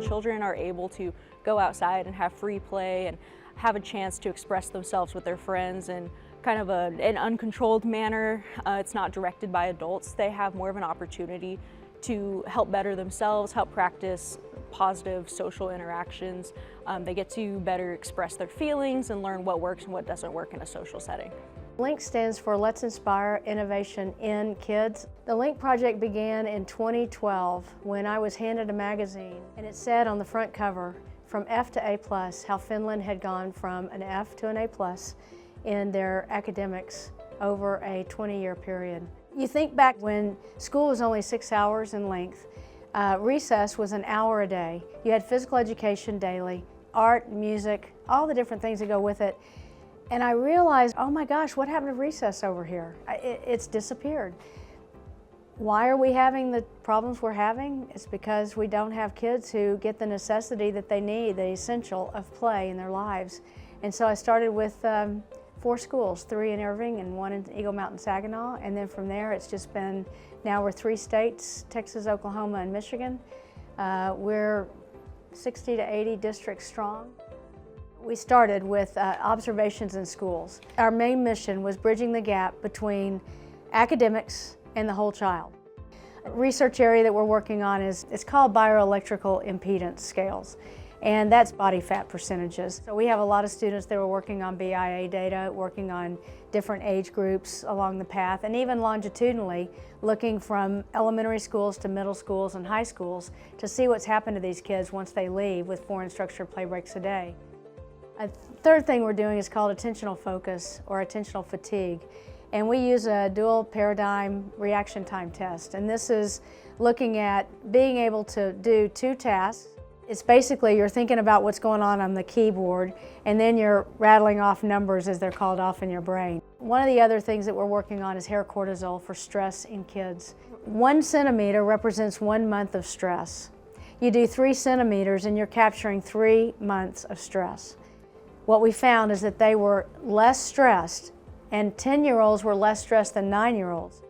children are able to go outside and have free play and have a chance to express themselves with their friends in kind of an uncontrolled manner. It's not directed by adults. They have more of an opportunity to help better themselves, help practice positive social interactions. They get to better express their feelings and learn what works and what doesn't work in a social setting. LiiNK stands for Let's Inspire Innovation in Kids. The LiiNK project began in 2012 when I was handed a magazine, and it said on the front cover, from F to A+, how Finland had gone from an F to an A+ in their academics over a 20-year period. You think back when school was only 6 hours in length, recess was an hour a day. You had physical education daily, art, music, all the different things that go with it. And I realized, oh my gosh, what happened to recess over here? It's disappeared. Why are we having the problems we're having? It's because we don't have kids who get the necessity that they need, the essential of play in their lives. And so I started with 4 schools, 3 in Irving and 1 in Eagle Mountain, Saginaw. And then from there, it's just been, now we're 3 states, Texas, Oklahoma, and Michigan. We're 60 to 80 districts strong. We started with observations in schools. Our main mission was bridging the gap between academics and the whole child. A research area that we're working on it's called bioelectrical impedance scales, and that's body fat percentages. So we have a lot of students that are working on BIA data, working on different age groups along the path, and even longitudinally looking from elementary schools to middle schools and high schools to see what's happened to these kids once they leave with 4 unstructured play breaks a day. A third thing we're doing is called attentional focus or attentional fatigue. And we use a dual paradigm reaction time test. And this is looking at being able to do 2 tasks. It's basically you're thinking about what's going on the keyboard, and then you're rattling off numbers as they're called off in your brain. One of the other things that we're working on is hair cortisol for stress in kids. 1 centimeter represents 1 month of stress. You do 3 centimeters and you're capturing 3 months of stress. What we found is that they were less stressed, and 10-year-olds were less stressed than 9-year-olds.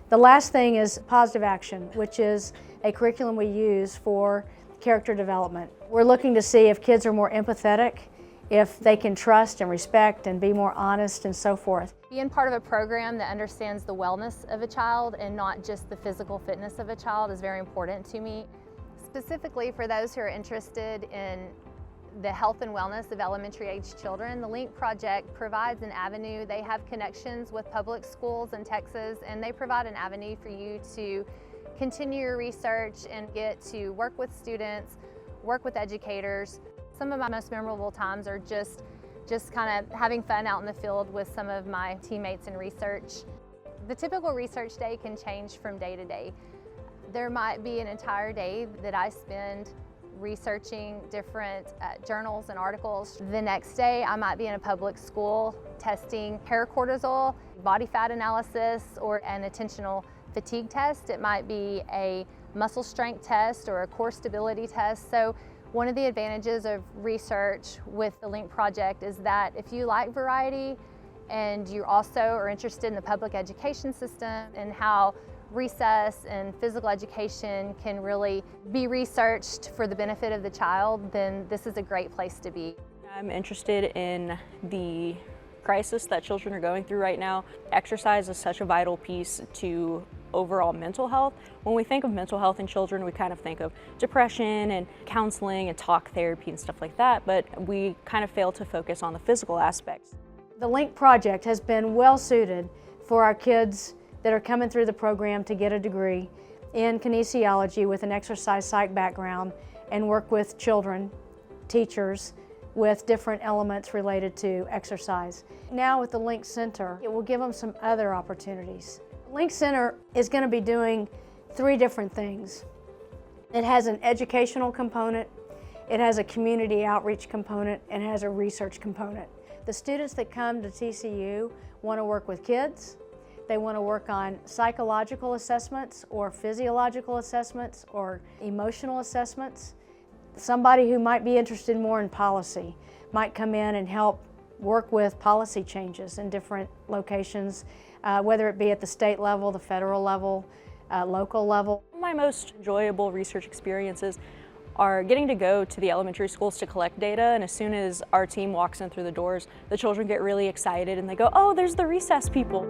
The last thing is positive action, which is a curriculum we use for character development. We're looking to see if kids are more empathetic, if they can trust and respect and be more honest and so forth. Being part of a program that understands the wellness of a child and not just the physical fitness of a child is very important to me. Specifically for those who are interested in the health and wellness of elementary age children, the LiiNK project provides an avenue. They have connections with public schools in Texas, and they provide an avenue for you to continue your research and get to work with students, work with educators. Some of my most memorable times are just kind of having fun out in the field with some of my teammates in research. The typical research day can change from day to day. There might be an entire day that I spend researching different journals and articles. The next day I might be in a public school testing hair cortisol, body fat analysis, or an attentional fatigue test. It might be a muscle strength test or a core stability test. So one of the advantages of research with the LiiNK project is that if you like variety and you also are interested in the public education system and how recess and physical education can really be researched for the benefit of the child, then this is a great place to be. I'm interested in the crisis that children are going through right now. Exercise is such a vital piece to overall mental health. When we think of mental health in children, we kind of think of depression and counseling and talk therapy and stuff like that, but we kind of fail to focus on the physical aspects. The LiiNK project has been well suited for our kids that are coming through the program to get a degree in kinesiology with an exercise psych background and work with children, teachers, with different elements related to exercise. Now with the LiiNK Center, it will give them some other opportunities. LiiNK Center is going to be doing 3 different things. It has an educational component, it has a community outreach component, and it has a research component. The students that come to TCU want to work with kids. They want to work on psychological assessments or physiological assessments or emotional assessments. Somebody who might be interested more in policy might come in and help work with policy changes in different locations, whether it be at the state level, the federal level, local level. My most enjoyable research experiences are getting to go to the elementary schools to collect data, and as soon as our team walks in through the doors, the children get really excited and they go, "Oh, there's the recess people."